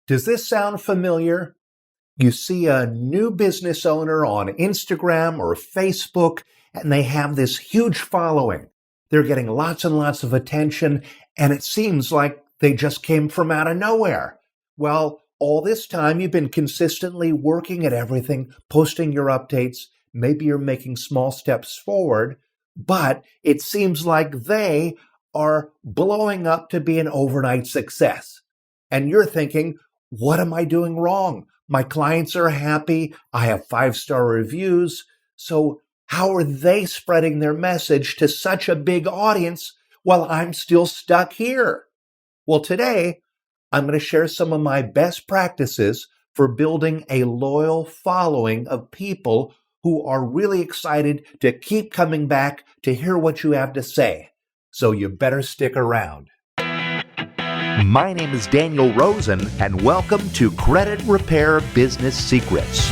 Does this sound familiar? You see a new business owner on Instagram or Facebook, and they have this huge following. They're getting lots and lots of attention, and it seems like they just came from out of nowhere. Well, all this time you've been consistently working at everything, posting your updates. Maybe you're making small steps forward, but it seems like they are blowing up to be an overnight success. And you're thinking, what am I doing wrong? My clients are happy. I have 5-star reviews. So how are they spreading their message to such a big audience while I'm still stuck here? Well, today, I'm going to share some of my best practices for building a loyal following of people who are really excited to keep coming back to hear what you have to say. So you better stick around. My name is Daniel Rosen, and welcome to Credit Repair Business Secrets.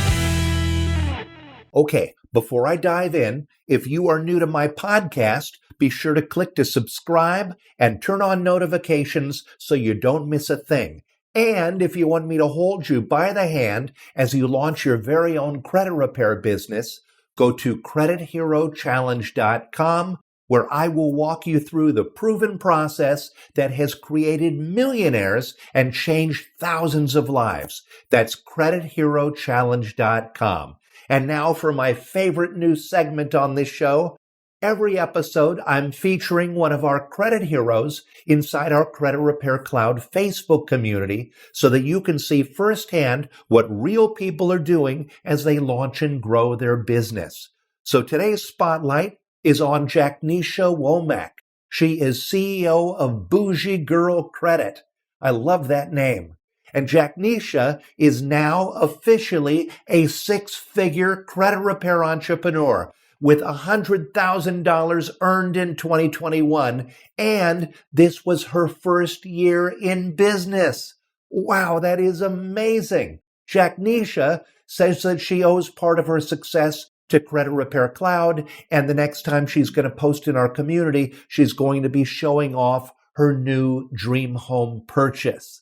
Okay, before I dive in, if you are new to my podcast, be sure to click to subscribe and turn on notifications so you don't miss a thing. And if you want me to hold you by the hand as you launch your very own credit repair business, go to creditherochallenge.com, where I will walk you through the proven process that has created millionaires and changed thousands of lives. That's creditherochallenge.com. And now for my favorite new segment on this show. Every episode, I'm featuring one of our credit heroes inside our Credit Repair Cloud Facebook community so that you can see firsthand what real people are doing as they launch and grow their business. So today's spotlight is on Jakneceya Womack. She is CEO of Bougie Girl Credit. I love that name. And Jakneceya is now officially a 6-figure credit repair entrepreneur with $100,000 earned in 2021. And this was her first year in business. Wow, that is amazing. Jakneceya says that she owes part of her success to Credit Repair Cloud, and the next time she's going to post in our community, she's going to be showing off her new dream home purchase.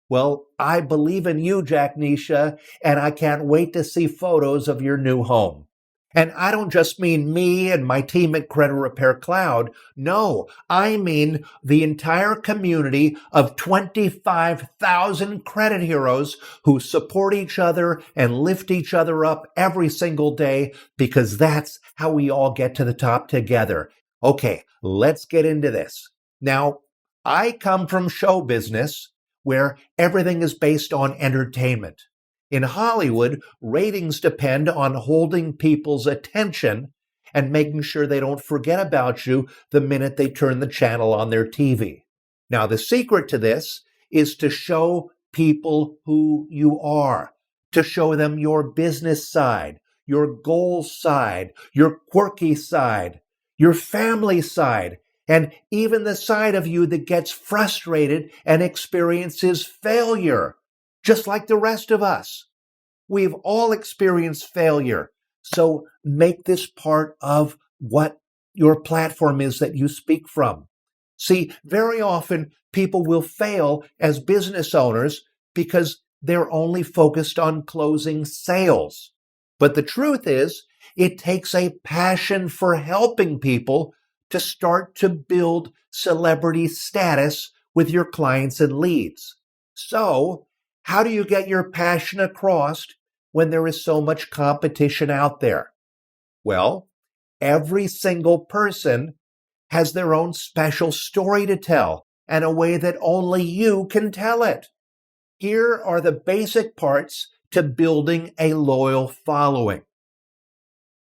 Well, I believe in you, Jakneceya, and I can't wait to see photos of your new home. And I don't just mean me and my team at Credit Repair Cloud. No, I mean the entire community of 25,000 credit heroes who support each other and lift each other up every single day, because that's how we all get to the top together. Okay, let's get into this. Now, I come from show business where everything is based on entertainment. In Hollywood, ratings depend on holding people's attention and making sure they don't forget about you the minute they turn the channel on their TV. Now, the secret to this is to show people who you are, to show them your business side, your goals side, your quirky side, your family side, and even the side of you that gets frustrated and experiences failure, just like the rest of us. We've all experienced failure. So make this part of what your platform is that you speak from. See, very often people will fail as business owners because they're only focused on closing sales. But the truth is, it takes a passion for helping people to start to build celebrity status with your clients and leads. So, how do you get your passion across when there is so much competition out there? Well, every single person has their own special story to tell and a way that only you can tell it. Here are the basic parts to building a loyal following.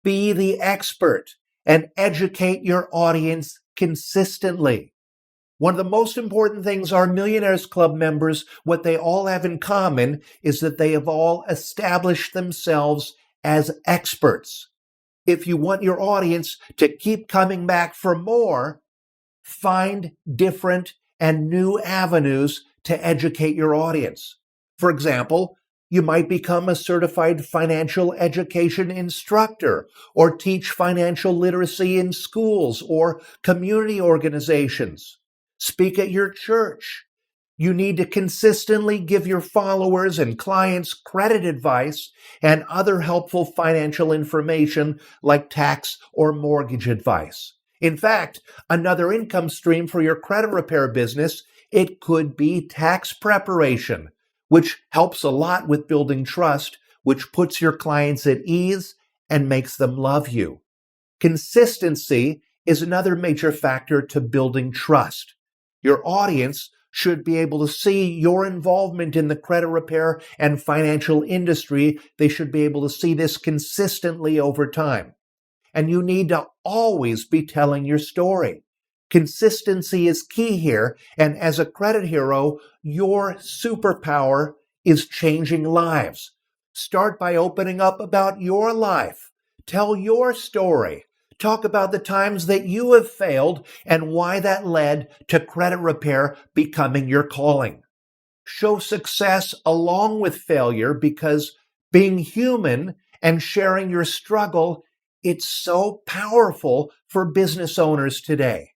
Be the expert and educate your audience consistently. One of the most important things our Millionaires Club members, what they all have in common, is that they have all established themselves as experts. If you want your audience to keep coming back for more, find different and new avenues to educate your audience. For example, you might become a certified financial education instructor or teach financial literacy in schools or community organizations. Speak at your church. You need to consistently give your followers and clients credit advice and other helpful financial information like tax or mortgage advice. In fact, another income stream for your credit repair business, it could be tax preparation, which helps a lot with building trust, which puts your clients at ease and makes them love you. Consistency is another major factor to building trust. Your audience should be able to see your involvement in the credit repair and financial industry. They should be able to see this consistently over time. And you need to always be telling your story. Consistency is key here, and as a credit hero, your superpower is changing lives. Start by opening up about your life. Tell your story. Talk about the times that you have failed and why that led to credit repair becoming your calling. Show success along with failure, because being human and sharing your struggle, it's so powerful for business owners today.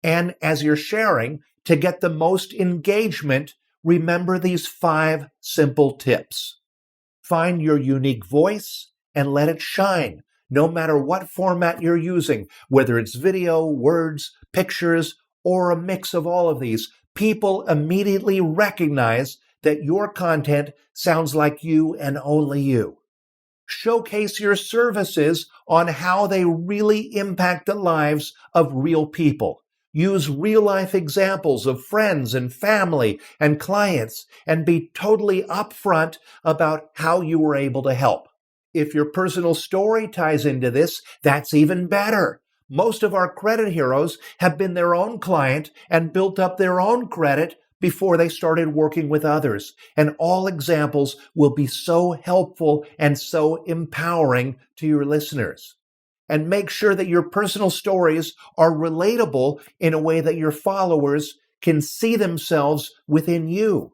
And as you're sharing, to get the most engagement, remember these 5 simple tips. Find your unique voice and let it shine, no matter what format you're using, whether it's video, words, pictures, or a mix of all of these. People immediately recognize that your content sounds like you and only you. Showcase your services on how they really impact the lives of real people. Use real-life examples of friends and family and clients, and be totally upfront about how you were able to help. If your personal story ties into this, that's even better. Most of our credit heroes have been their own client and built up their own credit before they started working with others. And all examples will be so helpful and so empowering to your listeners. And make sure that your personal stories are relatable in a way that your followers can see themselves within you.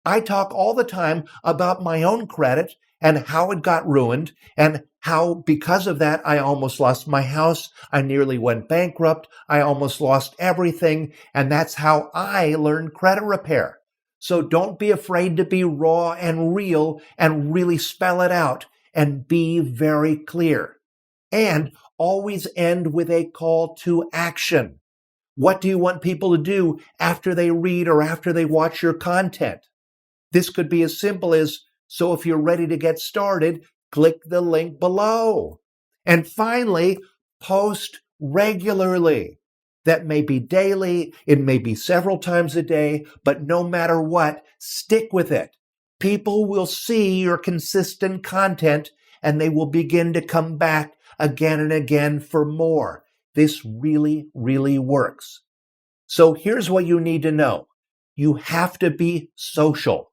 I talk all the time about my own credit and how it got ruined, and how because of that I almost lost my house, I nearly went bankrupt, I almost lost everything, and that's how I learned credit repair. So don't be afraid to be raw and real and really spell it out, and be very clear. And always end with a call to action. What do you want people to do after they read or after they watch your content? This could be as simple as, so if you're ready to get started, click the link below. And finally, post regularly. That may be daily, it may be several times a day, but no matter what, stick with it. People will see your consistent content and they will begin to come back again and again for more. This really, really works. So here's what you need to know. You have to be social.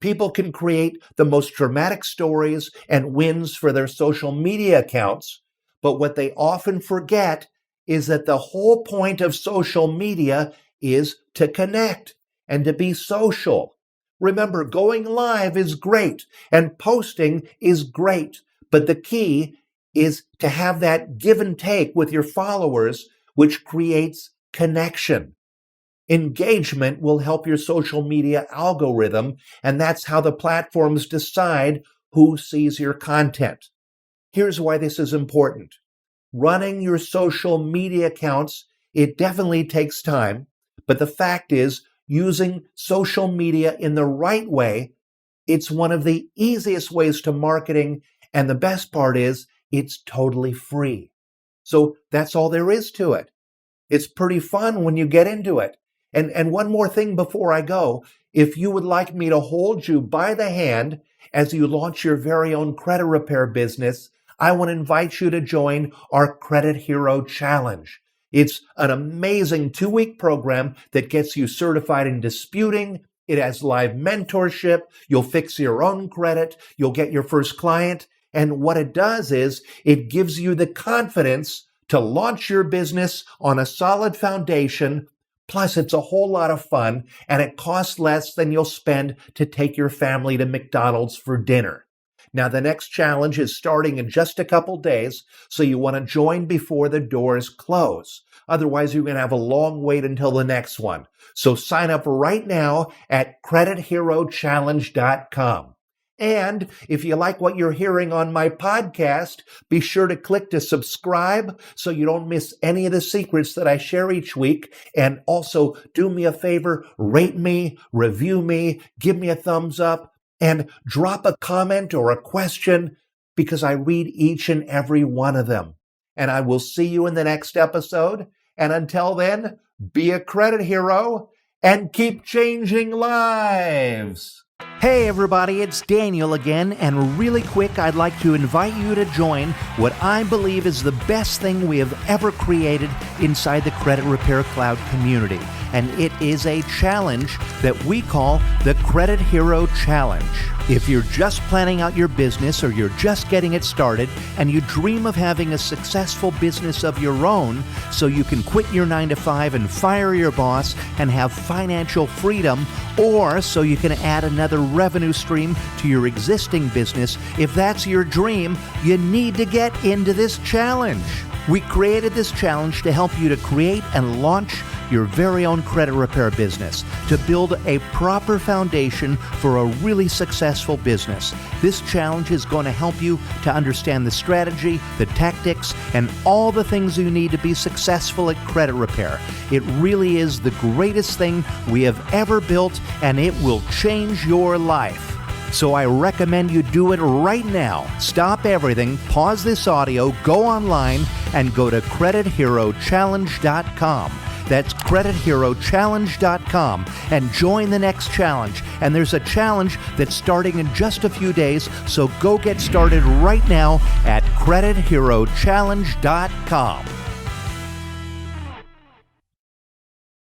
People can create the most dramatic stories and wins for their social media accounts, but what they often forget is that the whole point of social media is to connect and to be social. Remember, going live is great and posting is great, but the key is to have that give and take with your followers, which creates connection. Engagement will help your social media algorithm, and that's how the platforms decide who sees your content. Here's why this is important. Running your social media accounts, it definitely takes time, but the fact is, using social media in the right way, it's one of the easiest ways to marketing, and the best part is, it's totally free. So that's all there is to it. It's pretty fun when you get into it. And one more thing before I go, if you would like me to hold you by the hand as you launch your very own credit repair business, I want to invite you to join our Credit Hero Challenge. It's an amazing 2-week program that gets you certified in disputing. It has live mentorship. You'll fix your own credit. You'll get your first client. And what it does is it gives you the confidence to launch your business on a solid foundation. Plus, it's a whole lot of fun, and it costs less than you'll spend to take your family to McDonald's for dinner. Now, the next challenge is starting in just a couple days, so you want to join before the doors close. Otherwise, you're going to have a long wait until the next one. So sign up right now at creditherochallenge.com. And if you like what you're hearing on my podcast, be sure to click to subscribe so you don't miss any of the secrets that I share each week. And also do me a favor, rate me, review me, give me a thumbs up, and drop a comment or a question because I read each and every one of them. And I will see you in the next episode. And until then, be a credit hero and keep changing lives. Hey everybody, it's Daniel again, and really quick, I'd like to invite you to join what I believe is the best thing we have ever created inside the Credit Repair Cloud community. And it is a challenge that we call the Credit Hero Challenge. If you're just planning out your business or you're just getting it started and you dream of having a successful business of your own so you can quit your 9-to-5 and fire your boss and have financial freedom, or so you can add another revenue stream to your existing business, if that's your dream, you need to get into this challenge. We created this challenge to help you to create and launch your very own credit repair business, to build a proper foundation for a really successful business. This challenge is going to help you to understand the strategy, the tactics, and all the things you need to be successful at credit repair. It really is the greatest thing we have ever built, and it will change your life. So I recommend you do it right now. Stop everything, pause this audio, go online, and go to creditherochallenge.com. That's creditherochallenge.com and join the next challenge. And there's a challenge that's starting in just a few days, so go get started right now at creditherochallenge.com.